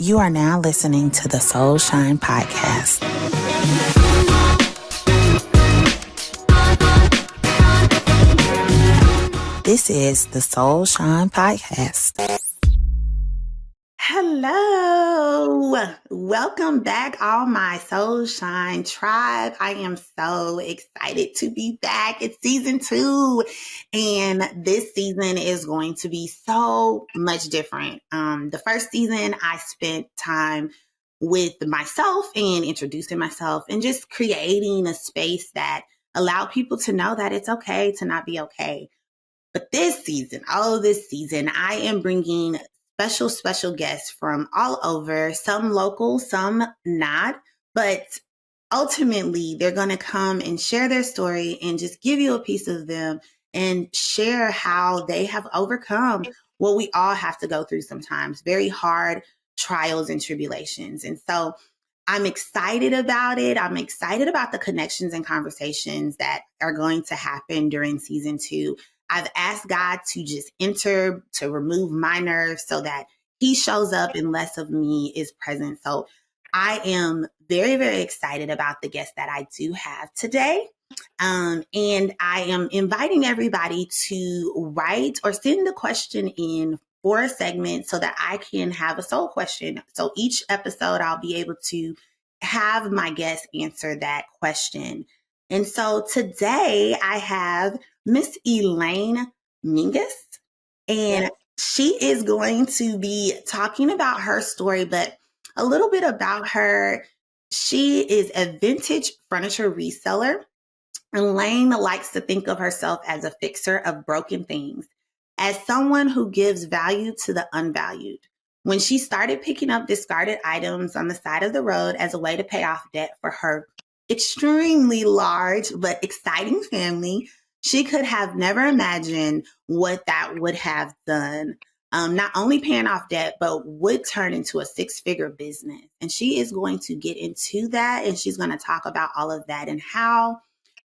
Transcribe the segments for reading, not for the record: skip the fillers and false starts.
You are now listening to the Soul Shine Podcast. This is the Soul Shine Podcast. Hello. Welcome back, all my Soul Shine tribe. I am so excited to be back. It's season 2, and this season is going to be so much different. The first season, I spent time with myself and introducing myself and just creating a space that allowed people to know that it's okay to not be okay. But this season, I am bringing special guests from all over, some local, some not, but ultimately they're going to come and share their story and just give you a piece of them and share how they have overcome what we all have to go through sometimes, very hard trials and tribulations. And so I'm excited about it. I'm excited about the connections and conversations that are going to happen during season 2. I've asked God to just enter, to remove my nerves so that he shows up and less of me is present. So I am very excited about the guest that I do have today. And I am inviting everybody to write or send a question in for a segment so that I can have a soul question. So each episode, I'll be able to have my guest answer that question. And so today I have Miss Elaine Mingus, and she is going to be talking about her story, but a little bit about her. She is a vintage furniture reseller. Elaine likes to think of herself as a fixer of broken things, as someone who gives value to the unvalued. When she started picking up discarded items on the side of the road as a way to pay off debt for her extremely large but exciting family, she could have never imagined what that would have done. Not only paying off debt, but would turn into a 6-figure business. And she is going to get into that, and she's going to talk about all of that and how,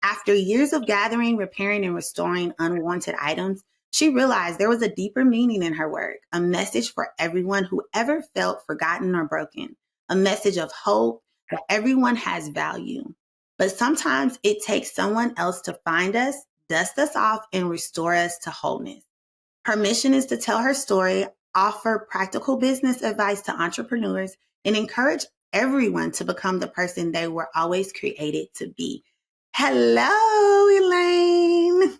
after years of gathering, repairing, and restoring unwanted items, she realized there was a deeper meaning in her work, a message for everyone who ever felt forgotten or broken, a message of hope that everyone has value. But sometimes it takes someone else to find us, dust us off, and restore us to wholeness. Her mission is to tell her story, offer practical business advice to entrepreneurs, and encourage everyone to become the person they were always created to be. Hello, Elaine.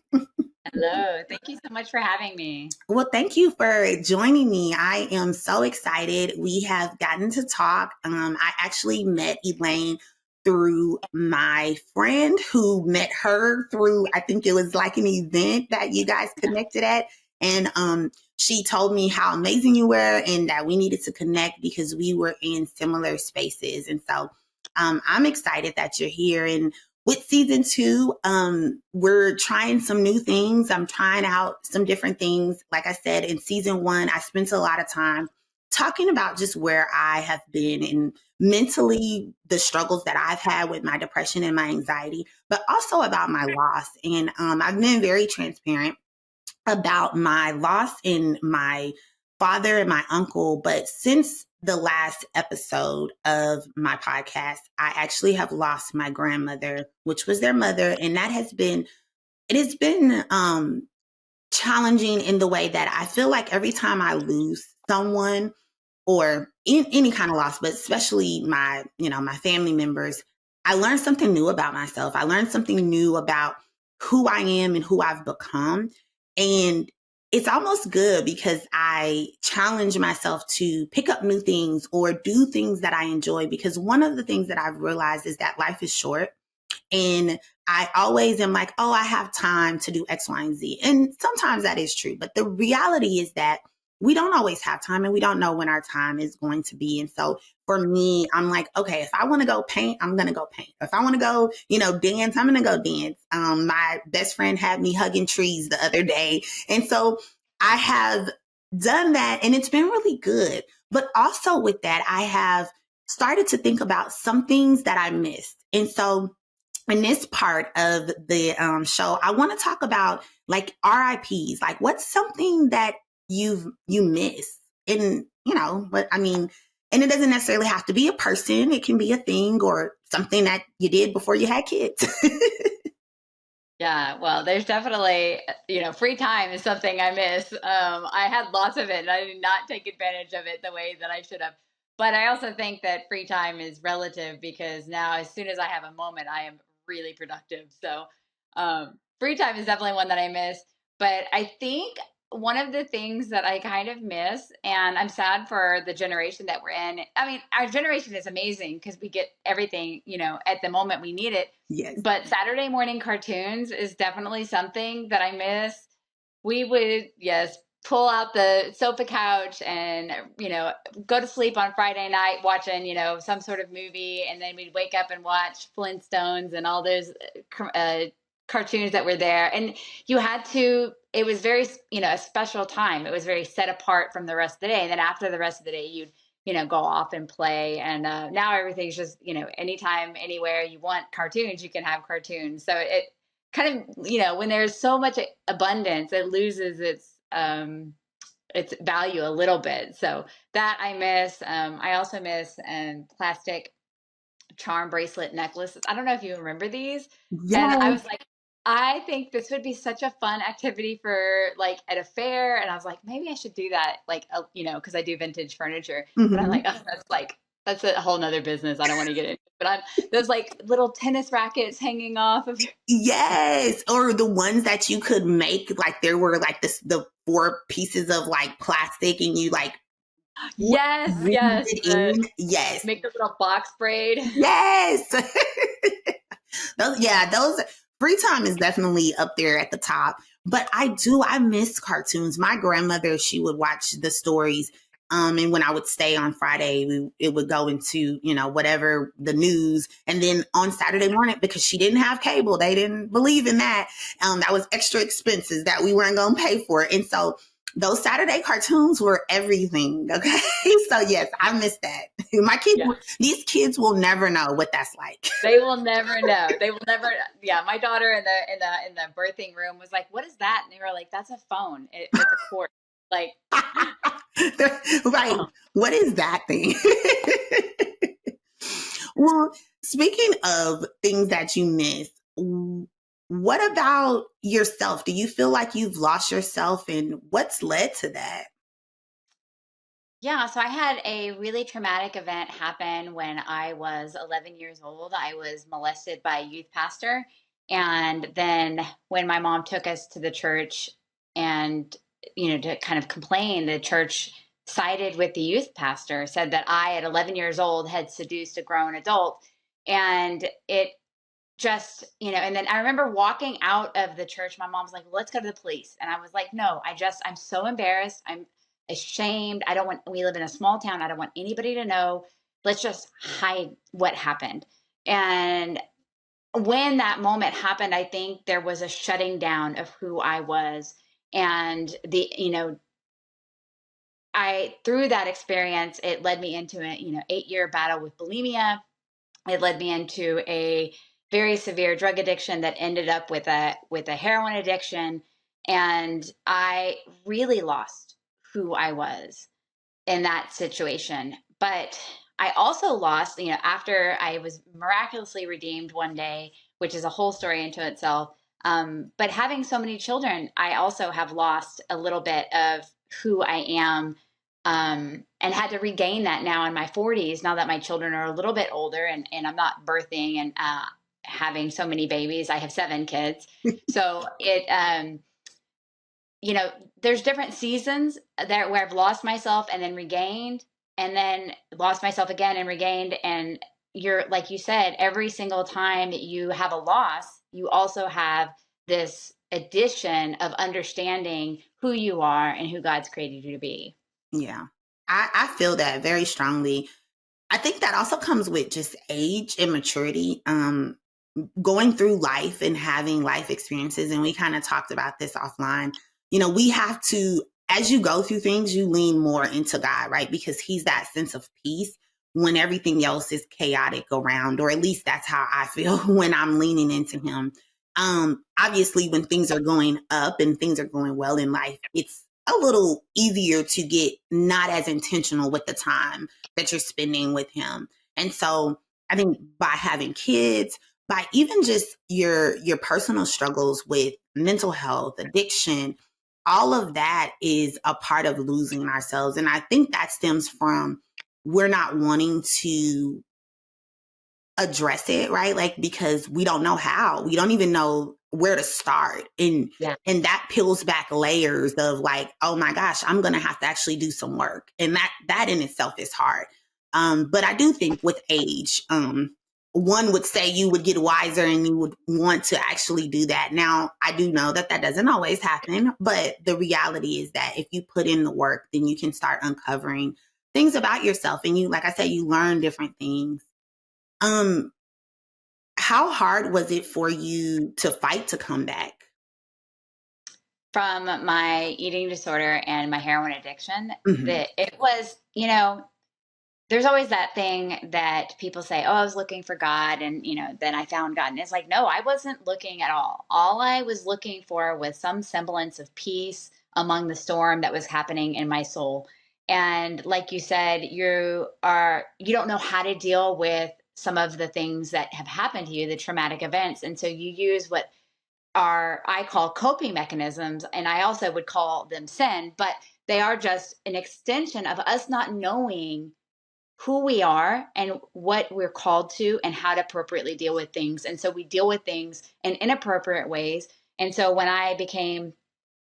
Hello. Thank you so much for having me. Well, thank you for joining me. I am so excited. We have gotten to talk. I actually met Elaine through my friend who met her through, I think it was like an event that you guys connected at. And she told me how amazing you were and that we needed to connect because we were in similar spaces. And so I'm excited that you're here. And with season 2, we're trying some new things. I'm trying out some different things. Like I said, in season 1, I spent a lot of time talking about just where I have been and mentally the struggles that I've had with my depression and my anxiety, but also about my loss. And I've been very transparent about my loss in my father and my uncle. But since the last episode of my podcast, I actually have lost my grandmother, which was their mother. And it has been challenging in the way that I feel like every time I lose someone or in any kind of loss, but especially my family members, I learned something new about myself. I learned something new about who I am and who I've become. And it's almost good because I challenge myself to pick up new things or do things that I enjoy, because one of the things that I've realized is that life is short. And I always am like, oh, I have time to do X, Y, and Z. And sometimes that is true. But the reality is that we don't always have time and we don't know when our time is going to be. And so for me, I'm like, okay, if I want to go paint, I'm going to go paint. If I want to go, dance, I'm going to go dance. My best friend had me hugging trees the other day. And so I have done that and it's been really good. But also with that, I have started to think about some things that I missed. And so in this part of the show, I want to talk about like RIPs, like what's something that you miss. And, but I mean, And it doesn't necessarily have to be a person. It can be a thing or something that you did before you had kids. Yeah, well, there's definitely, free time is something I miss. I had lots of it and I did not take advantage of it the way that I should have. But I also think that free time is relative because now, as soon as I have a moment, I am really productive. So, free time is definitely one that I miss. But I think one of the things that I kind of miss, and I'm sad for the generation that we're in. I mean, our generation is amazing because we get everything, at the moment we need it. Yes. But Saturday morning cartoons is definitely something that I miss. We would, yes, pull out the sofa couch and, go to sleep on Friday night watching, some sort of movie. And then we'd wake up and watch Flintstones and all those cartoons that were there. And you had to, it was very, a special time. It was very set apart from the rest of the day. And then after the rest of the day, you'd, go off and play. And now everything's just, anytime, anywhere you want cartoons, you can have cartoons. So it kind of, when there's so much abundance, it loses its value a little bit. So that I miss. I also miss plastic charm bracelet necklaces. I don't know if you remember these. And I Yes. was like, I think this would be such a fun activity for like at a fair. And I was like, maybe I should do that. Like, cause I do vintage furniture, but I'm like, oh, that's a whole nother business. I don't want to get into, but there's like little tennis rackets hanging off of your. Yes. Or the ones that you could make, like there were like the 4 pieces of like plastic and you like Yes, yes. it in. Yes. Make a little box braid. Yes. those free time is definitely up there at the top. But I miss cartoons. My grandmother, she would watch the stories. And when I would stay on Friday, it would go into, whatever the news. And then on Saturday morning, because she didn't have cable, they didn't believe in that. That was extra expenses that we weren't going to pay for. And so those Saturday cartoons were everything. Okay. So yes, I miss that. My kids, these kids will never know what that's like. They will never know. They will never. Yeah. My daughter in the birthing room was like, what is that? And they were like, that's a phone. It's a cord. Like, right. What is that thing? Well, speaking of things that you miss, what about yourself? Do you feel like you've lost yourself and what's led to that? yeah. So I had a really traumatic event happen when I was 11 years old. I was molested by a youth pastor. And then when my mom took us to the church and, to kind of complain, the church sided with the youth pastor, said that I, at 11 years old, had seduced a grown adult. And it just, and then I remember walking out of the church. My mom's like, well, let's go to the police. And I was like, no, I'm so embarrassed. I'm ashamed. We live in a small town. I don't want anybody to know. Let's just hide what happened. And when that moment happened, I think there was a shutting down of who I was. And through that experience, it led me into a, 8-year battle with bulimia. It led me into a very severe drug addiction that ended up with a heroin addiction. And I really lost who I was in that situation. But I also lost, after I was miraculously redeemed one day, which is a whole story into itself. But having so many children, I also have lost a little bit of who I am, and had to regain that now in my 40s, now that my children are a little bit older and I'm not birthing and having so many babies. I have 7 kids. So there's different seasons there where I've lost myself and then regained, and then lost myself again and regained. And you're, like you said, every single time that you have a loss, you also have this addition of understanding who you are and who God's created you to be. Yeah, I feel that very strongly. I think that also comes with just age and maturity, going through life and having life experiences. And we kind of talked about this offline. We have to, as you go through things, you lean more into God, right? Because he's that sense of peace when everything else is chaotic around, or at least that's how I feel when I'm leaning into him. Obviously, when things are going up and things are going well in life, it's a little easier to get not as intentional with the time that you're spending with him. And so I think by having kids, by even just your personal struggles with mental health, addiction, all of that is a part of losing ourselves. And I think that stems from we're not wanting to address it, right? Like, because we don't know how, we don't even know where to start. And that peels back layers of like, oh my gosh, I'm going to have to actually do some work. And that in itself is hard. But I do think with age, one would say you would get wiser and you would want to actually do that. Now, I do know that doesn't always happen, but the reality is that if you put in the work, then you can start uncovering things about yourself. And you, like I said, you learn different things. Um, how hard was it for you to fight to come back? From my eating disorder and my heroin addiction, Mm-hmm. that it was, there's always that thing that people say, oh, I was looking for God and, then I found God. And it's like, no, I wasn't looking at all. All I was looking for was some semblance of peace among the storm that was happening in my soul. And like you said, you don't know how to deal with some of the things that have happened to you, the traumatic events. And so you use what I call coping mechanisms, and I also would call them sin, but they are just an extension of us not knowing who we are and what we're called to and how to appropriately deal with things. And so we deal with things in inappropriate ways. And so when I became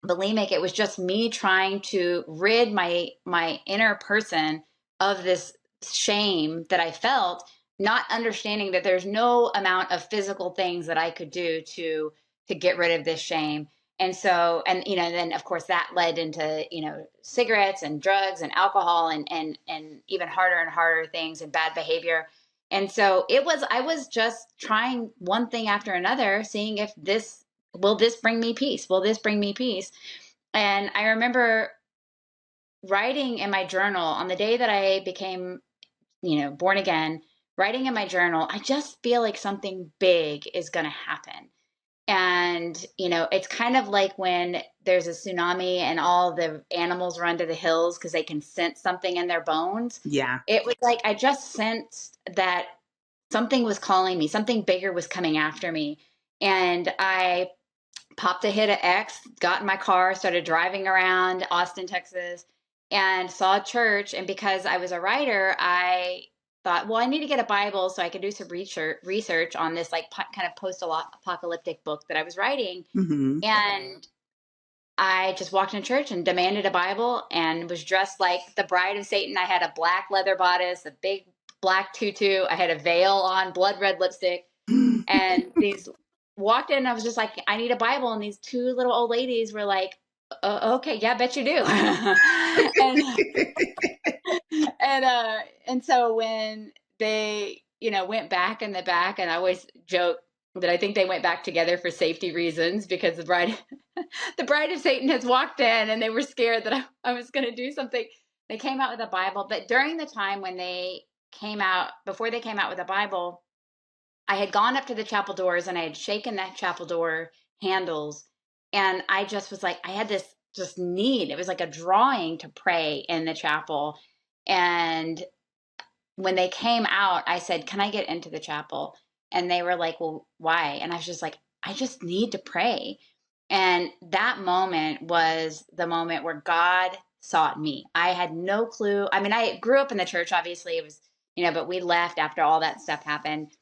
bulimic, it was just me trying to rid my inner person of this shame that I felt, not understanding that there's no amount of physical things that I could do to get rid of this shame. And so, and then of course that led into cigarettes and drugs and alcohol and even harder and harder things and bad behavior. And so I was just trying one thing after another, seeing if will this bring me peace? Will this bring me peace? And I remember writing in my journal on the day that I became, born again, writing in my journal, I just feel like something big is going to happen. And, it's kind of like when there's a tsunami and all the animals run to the hills because they can sense something in their bones. Yeah. It was like I just sensed that something was calling me, something bigger was coming after me. And I popped a hit of X, got in my car, started driving around Austin, Texas, and saw a church. And because I was a writer, I thought, well, I need to get a Bible so I could do some research on this like kind of post-apocalyptic book that I was writing. Mm-hmm. And I just walked in church and demanded a Bible and was dressed like the bride of Satan. I had a black leather bodice, a big black tutu. I had a veil on, blood red lipstick. And these walked in and I was just like, I need a Bible. And these two little old ladies were like, okay, yeah, I bet you do. And so when they, went back in the back, and I always joke that I think they went back together for safety reasons because the bride of Satan has walked in and they were scared that I was going to do something. They came out with a Bible, but during the time when before they came out with a Bible, I had gone up to the chapel doors and I had shaken that chapel door handles. And I just was like, I had this just need. It was like a drawing to pray in the chapel. And when they came out, I said, can I get into the chapel? And they were like, well, why? And I was just like, I just need to pray. And that moment was the moment where God sought me. I had no clue. I mean, I grew up in the church, obviously. It was, but we left after all that stuff happened.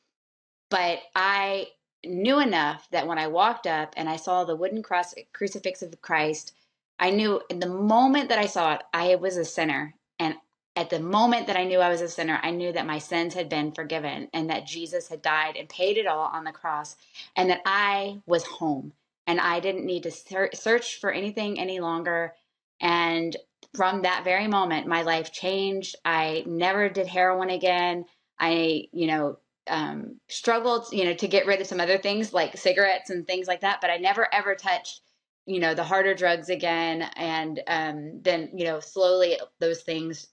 But I knew enough that when I walked up and I saw the wooden crucifix of Christ, I knew in the moment that I saw it, I was a sinner. And at the moment that I knew I was a sinner, I knew that my sins had been forgiven and that Jesus had died and paid it all on the cross and that I was home and I didn't need to search for anything any longer. And from that very moment, my life changed. I never did heroin again. I, struggled, to get rid of some other things like cigarettes and things like that. But I never, ever touched, the harder drugs again. And then, slowly those things,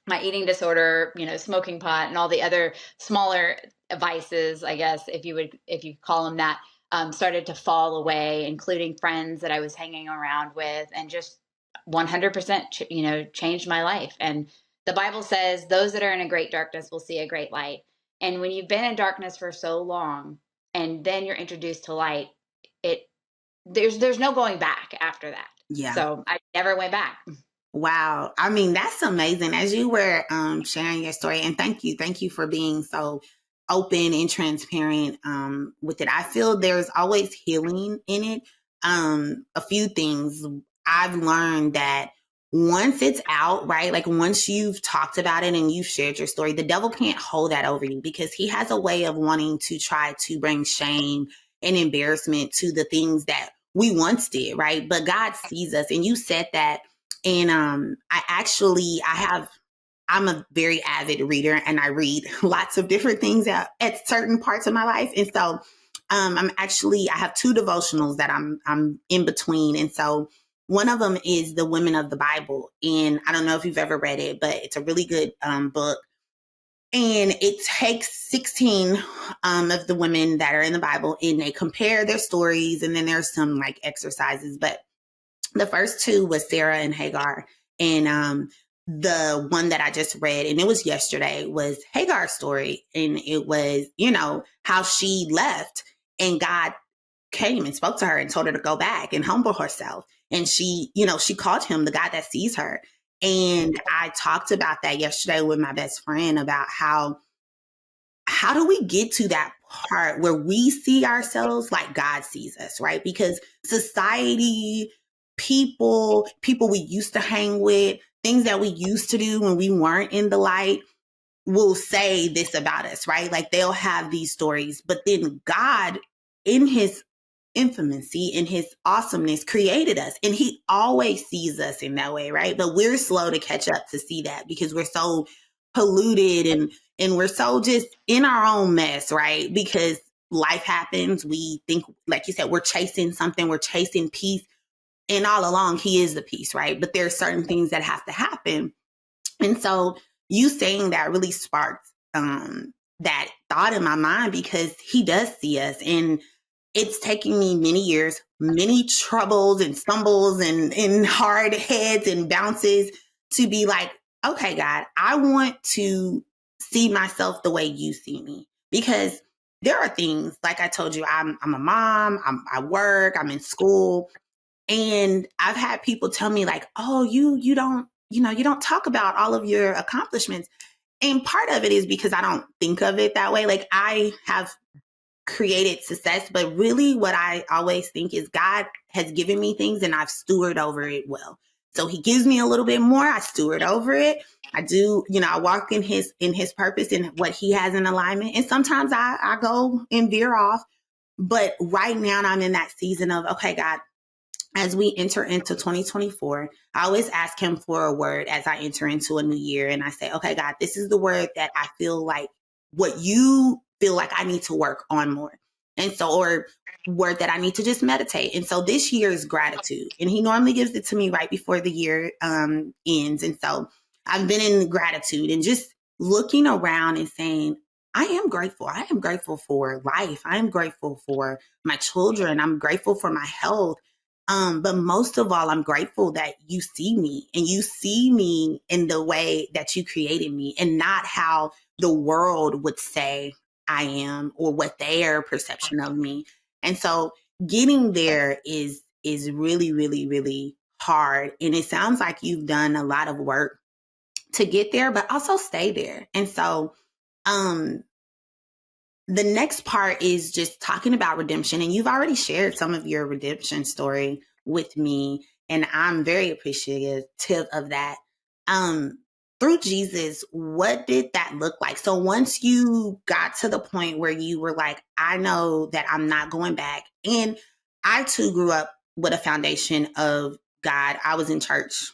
my eating disorder, smoking pot and all the other smaller vices, I guess, if you call them that, started to fall away, including friends that I was hanging around with and just 100%, changed my life. And the Bible says those that are in a great darkness will see a great light. And when you've been in darkness for so long and then you're introduced to light, it there's no going back after that. Yeah. So I never went back. Wow. I mean, that's amazing. As you were sharing your story, and thank you for being so open and transparent with it. I feel there's always healing in it. A few things I've learned that once it's out, right? Like once you've talked about it and you've shared your story, the devil can't hold that over you because he has a way of wanting to try to bring shame and embarrassment to the things that we once did, right? But God sees us, and you said that. And I'm a very avid reader, and I read lots of different things at certain parts of my life. And so I have two devotionals that I'm in between. And so one of them is the Women of the Bible. And I don't know if you've ever read it, but it's a really good book. And it takes 16 of the women that are in the Bible, and they compare their stories. And then there's some like exercises, but the first two was Sarah and Hagar. And the one that I just read, and it was yesterday, was Hagar's story. And it was, how she left and God came and spoke to her and told her to go back and humble herself. And she called him the God that sees her. And I talked about that yesterday with my best friend about how do we get to that part where we see ourselves like God sees us, right? Because society, people we used to hang with, things that we used to do when we weren't in the light will say this about us, right? Like they'll have these stories, but then God in his infamously, in his awesomeness, created us, and he always sees us in that way, right? But we're slow to catch up to see that because we're so polluted and we're so just in our own mess, right? Because life happens. We think, like you said, we're chasing something, we're chasing peace. And all along, he is the peace, right? But there are certain things that have to happen. And so you saying that really sparked that thought in my mind, because he does see us. And it's taking me many years, many troubles and stumbles and hard heads and bounces to be like, okay, God, I want to see myself the way you see me. Because there are things, like I told you, I'm a mom, I work, I'm in school. And I've had people tell me like, oh, you don't talk about all of your accomplishments. And part of it is because I don't think of it that way. Like I have created success, but really what I always think is God has given me things and I've stewarded over it well. So he gives me a little bit more, I steward over it. I do, I walk in his purpose and what he has in alignment. And sometimes I go and veer off. But right now I'm in that season of, okay, God, as we enter into 2024, I always ask him for a word as I enter into a new year. And I say, okay, God, this is the word that I feel like what you feel like I need to work on more. And so, or word that I need to just meditate. And so this year is gratitude. And he normally gives it to me right before the year ends. And so I've been in gratitude and just looking around and saying, I am grateful. I am grateful for life. I am grateful for my children. I'm grateful for my health. But most of all, I'm grateful that you see me and you see me in the way that you created me and not how the world would say I am or what their perception of me. And so getting there is really, really, really hard. And it sounds like you've done a lot of work to get there, but also stay there. And so, the next part is just talking about redemption. And you've already shared some of your redemption story with me. And I'm very appreciative of that. Through Jesus, what did that look like? So once you got to the point where you were like, I know that I'm not going back. And I too grew up with a foundation of God. I was in church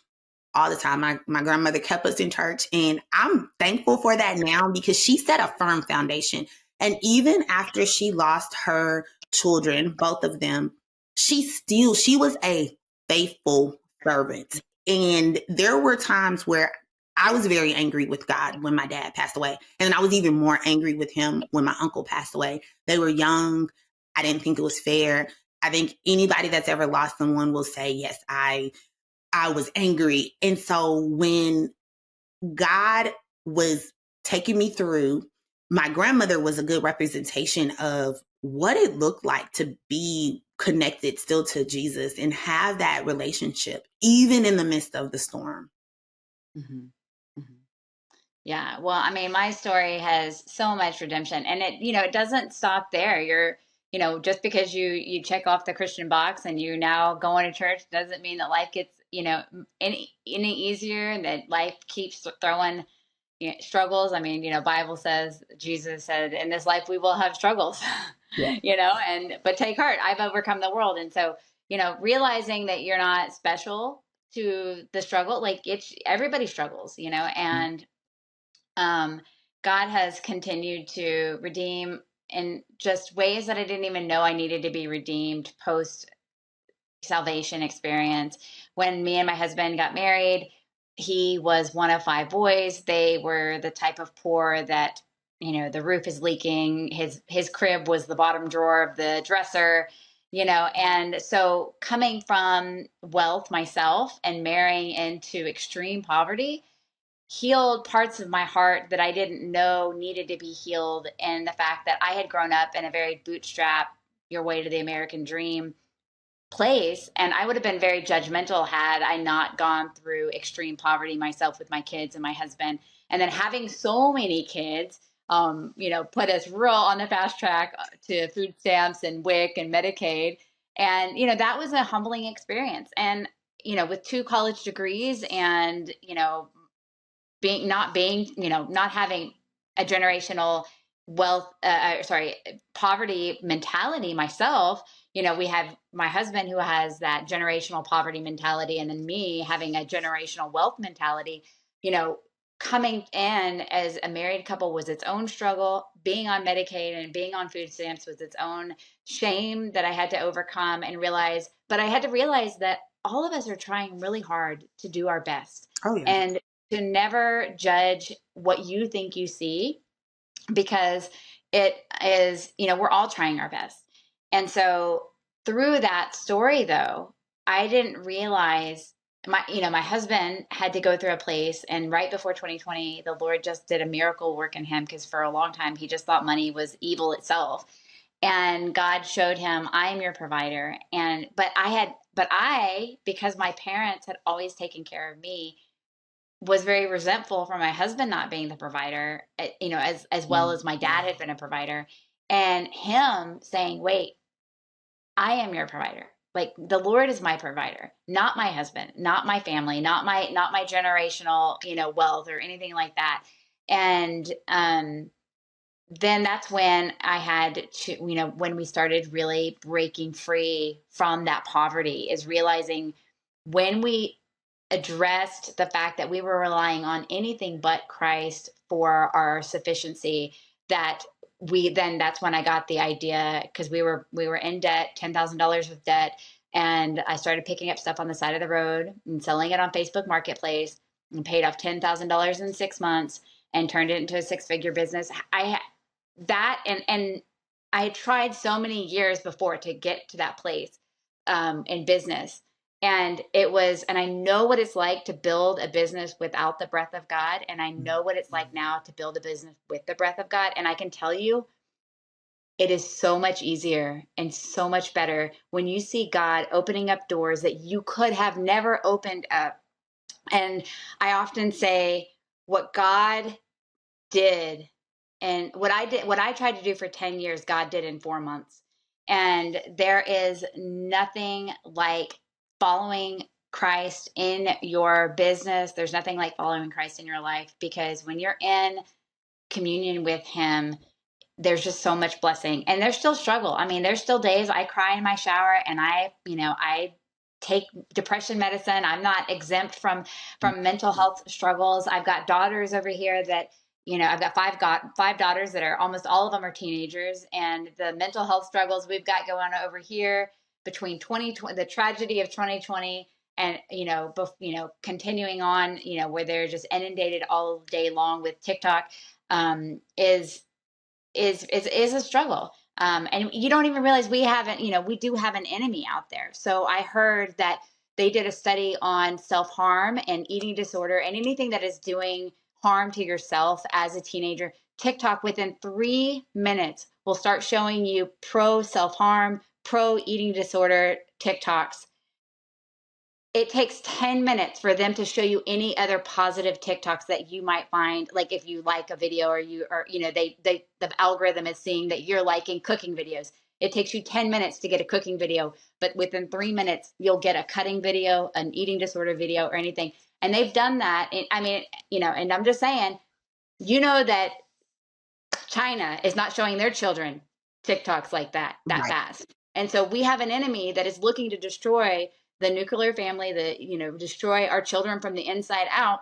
all the time. My grandmother kept us in church, and I'm thankful for that now because she set a firm foundation. And even after she lost her children, both of them, she was a faithful servant. And there were times where I was very angry with God when my dad passed away. And I was even more angry with him when my uncle passed away. They were young. I didn't think it was fair. I think anybody that's ever lost someone will say, yes, I I was angry. And so when God was taking me through, my grandmother was a good representation of what it looked like to be connected still to Jesus and have that relationship, even in the midst of the storm. Mhm. Mhm. Yeah. Well, I mean, my story has so much redemption, and it doesn't stop there. Just because you check off the Christian box and you now going to church doesn't mean that life gets, any easier, and that life keeps throwing struggles. I mean, Bible says, Jesus said, in this life we will have struggles, Yeah. but take heart, I've overcome the world. And so, realizing that you're not special to the struggle, like everybody struggles, and um, God has continued to redeem in just ways that I didn't even know I needed to be redeemed post salvation experience. When me and my husband got married, he was one of five boys. They were the type of poor that, the roof is leaking. His crib was the bottom drawer of the dresser, and so coming from wealth myself and marrying into extreme poverty healed parts of my heart that I didn't know needed to be healed. And the fact that I had grown up in a very bootstrap, your way to the American dream place. And I would have been very judgmental had I not gone through extreme poverty myself with my kids and my husband. And then having so many kids, put us real on the fast track to food stamps and WIC and Medicaid. And, that was a humbling experience. And, with two college degrees and, not having a generational wealth, poverty mentality myself. We have my husband who has that generational poverty mentality, and then me having a generational wealth mentality. Coming in as a married couple was its own struggle. Being on Medicaid and being on food stamps was its own shame that I had to overcome and realize. But I had to realize that all of us are trying really hard to do our best. Oh, yeah. And to never judge what you think you see, because it is, we're all trying our best. And so through that story, though, I didn't realize my husband had to go through a place, and right before 2020, the Lord just did a miracle work in him, because for a long time he just thought money was evil itself. And God showed him, I am your provider. Because my parents had always taken care of me, was very resentful for my husband not being the provider, as well as my dad had been a provider, and him saying, wait, I am your provider. Like, the Lord is my provider, not my husband, not my family, not my generational, wealth or anything like that. And, then that's when I had to, when we started really breaking free from that poverty, is realizing when we addressed the fact that we were relying on anything but Christ for our sufficiency, that's when I got the idea, because we were in debt, $10,000 of debt. And I started picking up stuff on the side of the road and selling it on Facebook Marketplace, and paid off $10,000 in 6 months and turned it into a six-figure business. And I had tried so many years before to get to that place in business. And I know what it's like to build a business without the breath of God. And I know what it's like now to build a business with the breath of God. And I can tell you, it is so much easier and so much better when you see God opening up doors that you could have never opened up. And I often say, what God did, and what I tried to do for 10 years, God did in 4 months. And there is nothing like following Christ in your business. There's nothing like following Christ in your life, because when you're in communion with him, there's just so much blessing. And there's still struggle. I mean, there's still days I cry in my shower, and I take depression medicine. I'm not exempt from mental health struggles. I've got daughters over here that, I've got five daughters that are, almost all of them are teenagers, and the mental health struggles we've got going on over here between 2020, the tragedy of 2020, and continuing on, where they're just inundated all day long with TikTok, is a struggle. And you don't even realize we do have an enemy out there. So I heard that they did a study on self-harm and eating disorder and anything that is doing harm to yourself as a teenager. TikTok within 3 minutes will start showing you pro self-harm, pro eating disorder TikToks. It takes 10 minutes for them to show you any other positive TikToks that you might find. Like if you like a video or the algorithm is seeing that you're liking cooking videos. It takes you 10 minutes to get a cooking video, but within 3 minutes, you'll get a cutting video, an eating disorder video, or anything. And they've done that. And I'm just saying, that China is not showing their children TikToks like that Right. fast. And so we have an enemy that is looking to destroy the nuclear family, destroy our children from the inside out,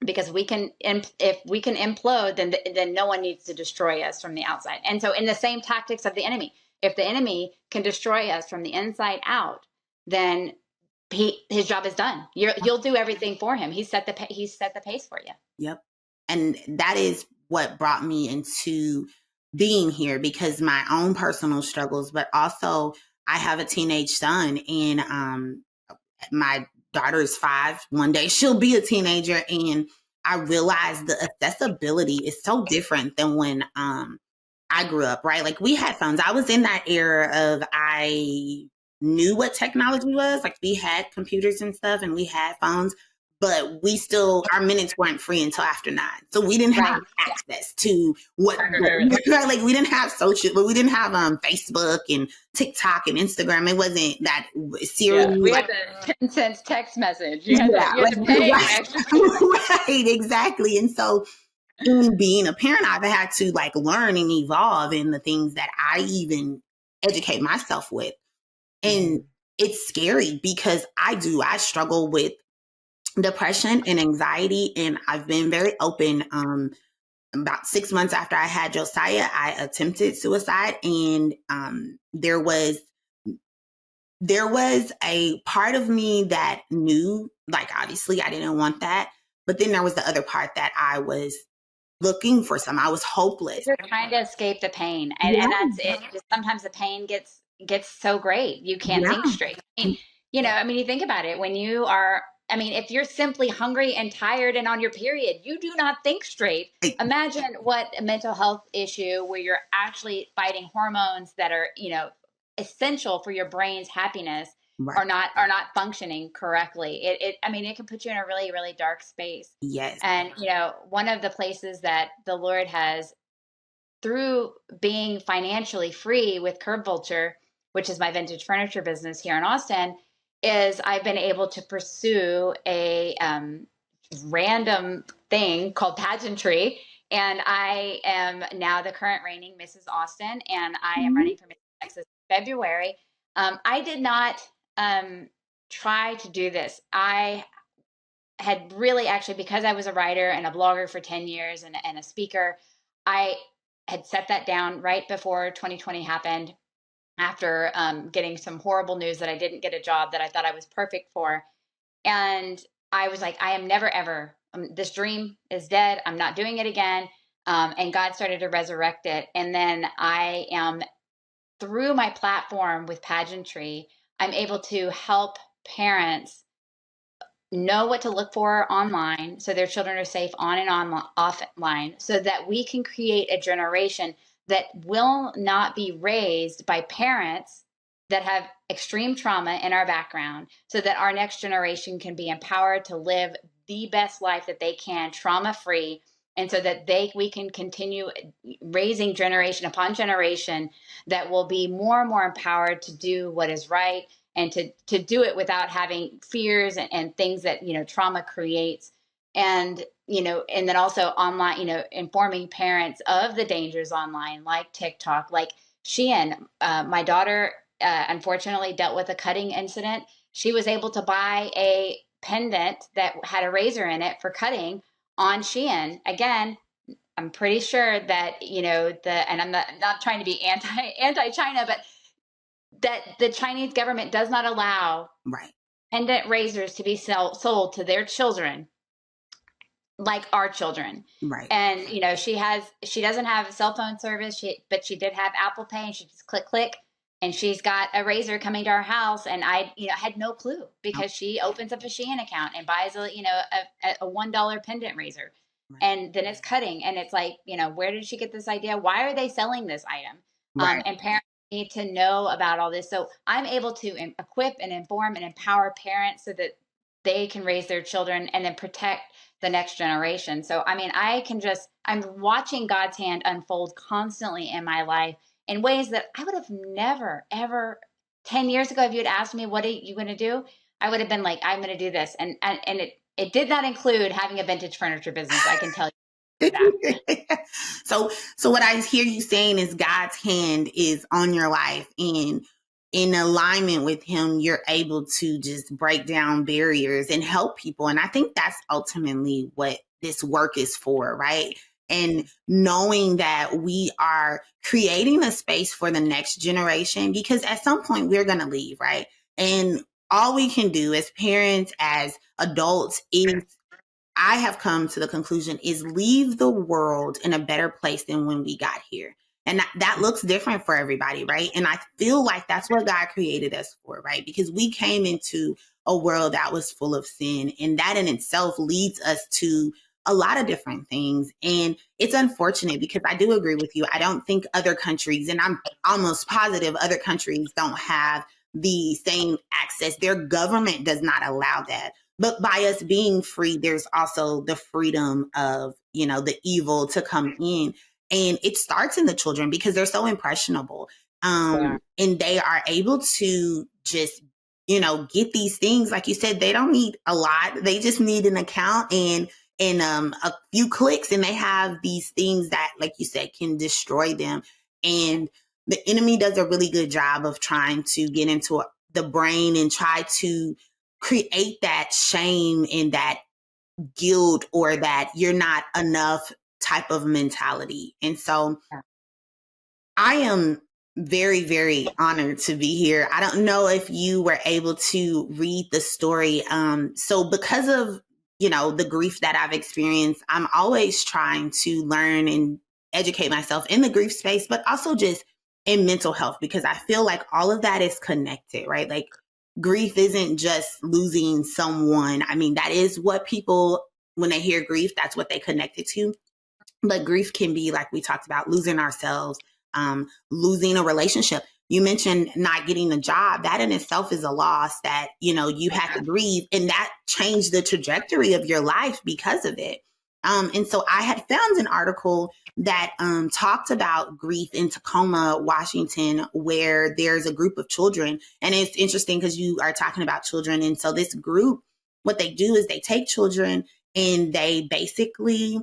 because if we can implode, then no one needs to destroy us from the outside. And so in the same tactics of the enemy, if the enemy can destroy us from the inside out, then his job is done. You'll do everything for him. He's set the pace for you. Yep. And that is what brought me into being here, because my own personal struggles, but also I have a teenage son, and my daughter is 5. One day she'll be a teenager, and I realized the accessibility is so different than when I grew up, right? Like we had phones. I was in that era of I knew what technology was. Like we had computers and stuff, and we had phones, but our minutes weren't free until after 9. So we didn't have access to like we didn't have social, but we didn't have Facebook and TikTok and Instagram. It wasn't that serious. Yeah, we had the 10 cents text message. You had to pay extra. Right, exactly. And so in being a parent, I've had to like learn and evolve in the things that I even educate myself with. And it's scary because I struggle with depression and anxiety. And I've been very open. About 6 months after I had Josiah, I attempted suicide. And there was a part of me that knew, like, obviously I didn't want that. But then there was the other part that I was looking for I was hopeless. You're trying to escape the pain. And that's it. Just sometimes the pain gets so great. You can't think straight. You think about it when you are, if you're simply hungry and tired and on your period, you do not think straight. Imagine what a mental health issue where you're actually fighting hormones that are, essential for your brain's happiness are not functioning correctly. It can put you in a really, really dark space. Yes. And, one of the places that the Lord has, through being financially free with Curve Vulture, which is my vintage furniture business here in Austin, is I've been able to pursue a random thing called pageantry. And I am now the current reigning Mrs. Austin, and I am running for Miss Texas in February. I did not try to do this. I had really actually, because I was a writer and a blogger for 10 years and a speaker, I had set that down right before 2020 happened, after getting some horrible news that I didn't get a job that I thought I was perfect for. And I was like, I am never, ever, this dream is dead. I'm not doing it again. And God started to resurrect it. And then I am, through my platform with pageantry, I'm able to help parents know what to look for online so their children are safe on and offline, so that we can create a generation that will not be raised by parents that have extreme trauma in our background, so that our next generation can be empowered to live the best life that they can, trauma-free, and so that we can continue raising generation upon generation that will be more and more empowered to do what is right, and to do it without having fears and things that, trauma creates. And, and then also online, informing parents of the dangers online, like TikTok, like Shein. My daughter, unfortunately, dealt with a cutting incident. She was able to buy a pendant that had a razor in it for cutting on Shein. Again, I'm pretty sure that, and I'm not trying to be anti-China, but that the Chinese government does not allow pendant razors to be sold to their children like our children. Right. And, she doesn't have a cell phone service, but she did have Apple Pay, and she just click. and she's got a razor coming to our house, and I, had no clue, because she opens up a Shein account and buys a $1 pendant razor, Right. and then it's cutting, and it's like, where did she get this idea? Why are they selling this item? Right. And parents need to know about all this, so I'm able to equip and inform and empower parents so that they can raise their children and then protect the next generation. So I mean, I'm watching God's hand unfold constantly in my life in ways that I would have never, ever, 10 years ago, if you had asked me, what are you going to do? I would have been like, I'm going to do this. And it did not include having a vintage furniture business. I can tell you that. So what I hear you saying is God's hand is on your life, and in alignment with him, you're able to just break down barriers and help people. And I think that's ultimately what this work is for, right? And knowing that we are creating a space for the next generation, because at some point we're going to leave, right? And all we can do as parents, as adults, is, I have come to the conclusion, is leave the world in a better place than when we got here. And that looks different for everybody, right? And I feel like that's what God created us for, right? Because we came into a world that was full of sin, and that in itself leads us to a lot of different things. And it's unfortunate, because I do agree with you. I don't think other countries, and I'm almost positive other countries don't have the same access. Their government does not allow that. But by us being free, there's also the freedom of, the evil to come in. And it starts in the children, because they're so impressionable. And they are able to just, get these things. Like you said, they don't need a lot. They just need an account and a few clicks, and they have these things that, like you said, can destroy them. And the enemy does a really good job of trying to get into the brain and try to create that shame and that guilt, or that you're not enough type of mentality. And so I am very, very honored to be here. I don't know if you were able to read the story. So because of, the grief that I've experienced, I'm always trying to learn and educate myself in the grief space, but also just in mental health, because I feel like all of that is connected, right? Like, grief isn't just losing someone. I mean, that is what people, when they hear grief, that's what they connect it to. But grief can be, like we talked about, losing ourselves, losing a relationship. You mentioned not getting a job. That in itself is a loss that, you had to grieve, and that changed the trajectory of your life because of it. And so I had found an article that talked about grief in Tacoma, Washington, where there's a group of children. And it's interesting because you are talking about children. And so this group, what they do is they take children and they basically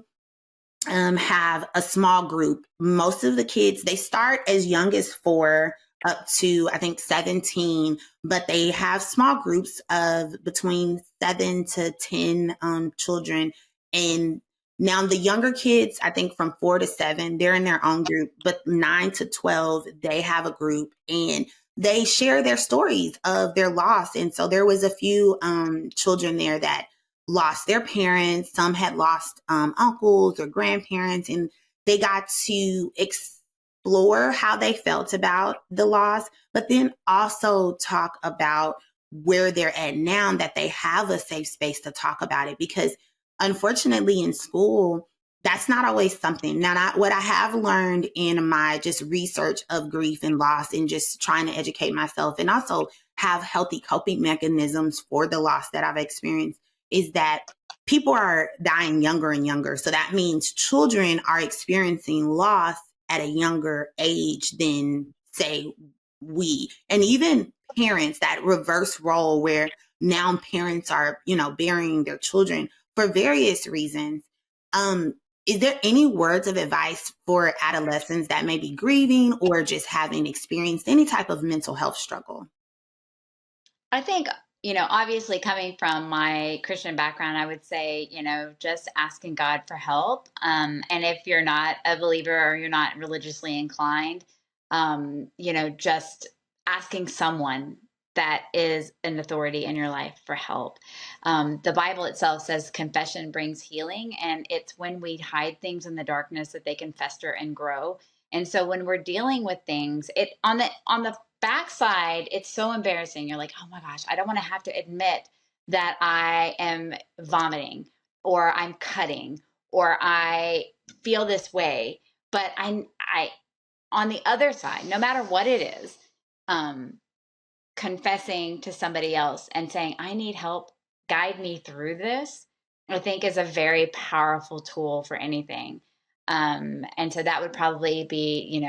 have a small group. Most of the kids, they start as young as 4 up to, I think, 17, but they have small groups of between 7 to 10 children. And now the younger kids, I think from 4 to 7, they're in their own group, but 9 to 12, they have a group, and they share their stories of their loss. And so there was a few children there that lost their parents. Some had lost uncles or grandparents, and they got to explore how they felt about the loss, but then also talk about where they're at now, that they have a safe space to talk about it. Because unfortunately in school, that's not always something. Now, what I have learned in my just research of grief and loss, and just trying to educate myself and also have healthy coping mechanisms for the loss that I've experienced, is that people are dying younger and younger. So that means children are experiencing loss at a younger age than, say, we. And even parents, that reverse role where now parents are, burying their children for various reasons. Is there any words of advice for adolescents that may be grieving or just having experienced any type of mental health struggle? I think, obviously coming from my Christian background, I would say, just asking God for help. And if you're not a believer or you're not religiously inclined, just asking someone that is an authority in your life for help. The Bible itself says confession brings healing, and it's when we hide things in the darkness that they can fester and grow. And so when we're dealing with things, it on the backside, it's so embarrassing. You're like, oh my gosh, I don't want to have to admit that I am vomiting or I'm cutting or I feel this way. But I, on the other side, no matter what it is, confessing to somebody else and saying, I need help, guide me through this, I think is a very powerful tool for anything. And so that would probably be,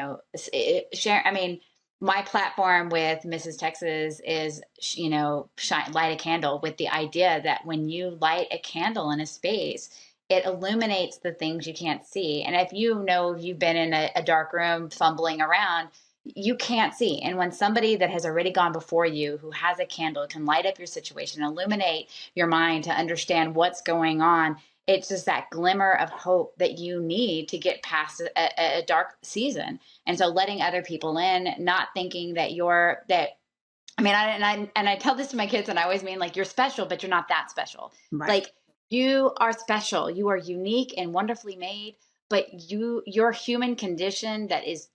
share. I mean, my platform with Mrs. Texas is, light a candle, with the idea that when you light a candle in a space, it illuminates the things you can't see. And if you've been in a dark room fumbling around, you can't see. And when somebody that has already gone before you, who has a candle, can light up your situation, illuminate your mind to understand what's going on, it's just that glimmer of hope that you need to get past a dark season. And so letting other people in, not thinking that I tell this to my kids, and I always mean, like, you're special, but you're not that special. Right. Like, you are special. You are unique and wonderfully made, but your human condition that is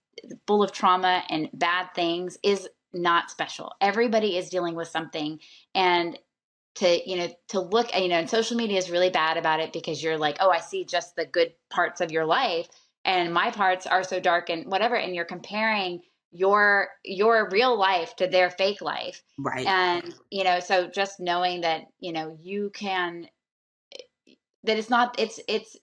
full of trauma and bad things is not special. Everybody is dealing with something. And to look, and social media is really bad about it, because you're like, oh, I see just the good parts of your life, and my parts are so dark and whatever. And you're comparing your real life to their fake life. Right. And, so just knowing that, you can, that it's not, it's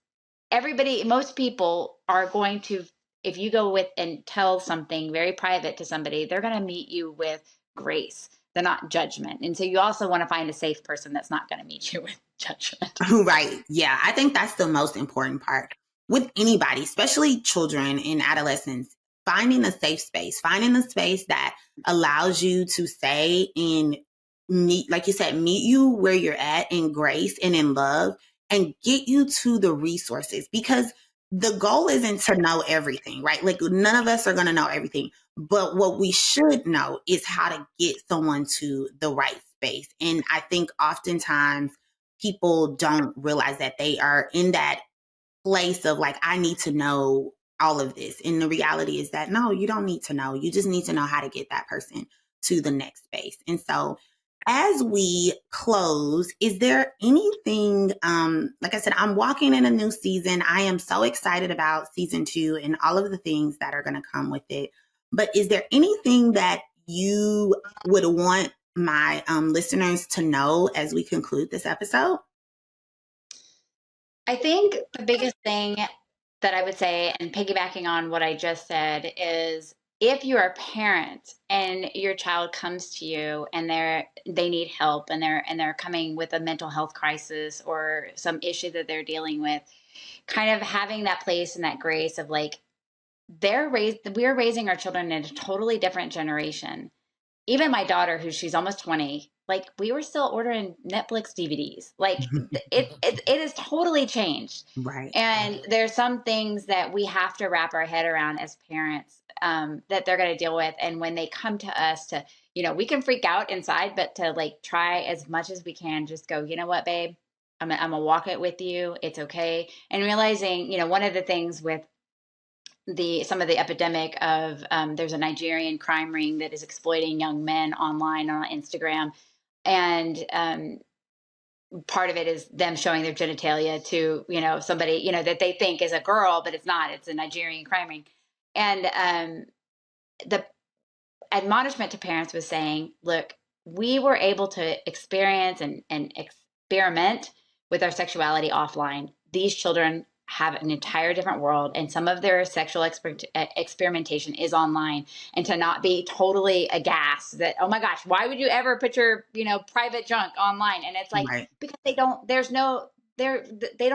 everybody, most people are going to, if you go with and tell something very private to somebody, they're going to meet you with grace. They're not judgment. And so you also want to find a safe person that's not going to meet you with judgment. Right. Yeah. I think that's the most important part with anybody, especially children and adolescents, finding a safe space, finding a space that allows you to say and meet, like you said, meet you where you're at in grace and in love, and get you to the resources, because the goal isn't to know everything, right? Like, none of us are going to know everything, but what we should know is how to get someone to the right space. And I think oftentimes people don't realize that they are in that place of, like, I need to know all of this. And the reality is that, no, you don't need to know. You just need to know how to get that person to the next space. And so as we close, is there anything, like I said, I'm walking in a new season. I am so excited about season 2 and all of the things that are going to come with it. But is there anything that you would want my listeners to know as we conclude this episode? I think the biggest thing that I would say, and piggybacking on what I just said, is if you're a parent and your child comes to you and they need help, and they're coming with a mental health crisis or some issue that they're dealing with, kind of having that place and that grace of, like, we're raising our children in a totally different generation. Even my daughter, she's almost 20, like, we were still ordering Netflix DVDs. Like, it has totally changed. Right. And there's some things that we have to wrap our head around as parents, that they're going to deal with. And when they come to us to, we can freak out inside, but to, like, try as much as we can, just go, you know what, babe, I'm gonna walk it with you. It's okay. And realizing, one of the things with some of the epidemic of, there's a Nigerian crime ring that is exploiting young men online on Instagram, and part of it is them showing their genitalia to somebody that they think is a girl, but it's not. It's a Nigerian crime ring, and the admonishment to parents was saying, look, we were able to experience and experiment with our sexuality offline. These children have an entire different world, and some of their sexual experimentation is online. And to not be totally aghast that, oh my gosh, why would you ever put your private junk online? And it's like, Right. because they don't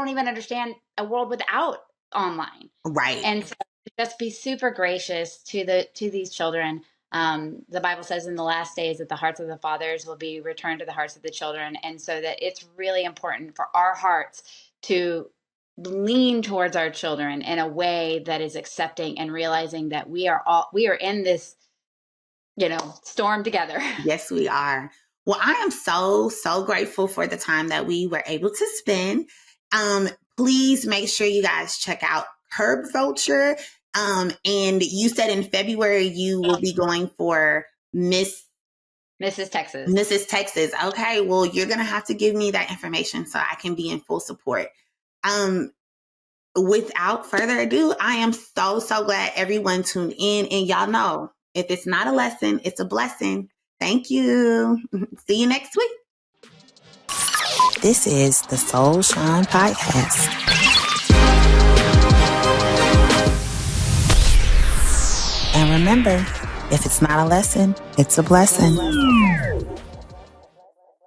even understand a world without online. Right. And so just be super gracious to these children. The Bible says in the last days that the hearts of the fathers will be returned to the hearts of the children. And so that it's really important for our hearts to lean towards our children in a way that is accepting, and realizing that we are in this, storm together. Yes, we are. Well, I am so, so grateful for the time that we were able to spend. Please make sure you guys check out Herb Vulture. And you said in February you will be going for Mrs. Texas. Mrs. Texas. Okay, well, you're going to have to give me that information so I can be in full support. Without further ado, I am so glad everyone tuned in. And y'all know, if it's not a lesson, it's a blessing. Thank you. See you next week. This is the Soul Shine Podcast. And remember, if it's not a lesson, it's a blessing.